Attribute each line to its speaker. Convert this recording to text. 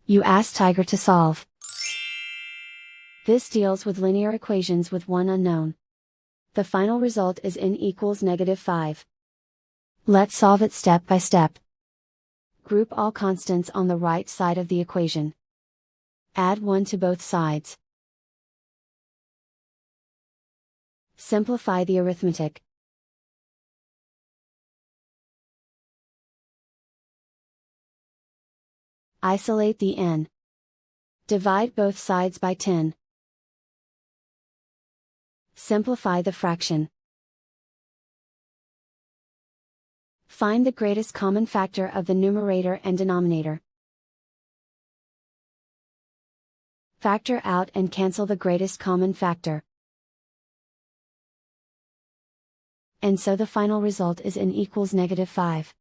Speaker 1: You ask Tiger to solve. This deals with linear equations with one unknown. The final result is n equals -5. Let's solve it step by step. Group all constants on the right side of the equation. Add 1 to both sides. Simplify the arithmetic. Isolate the n. Divide both sides by 10. Simplify the fraction. Find the greatest common factor of the numerator and denominator. Factor out and cancel the greatest common factor. And so the final result is n equals -5.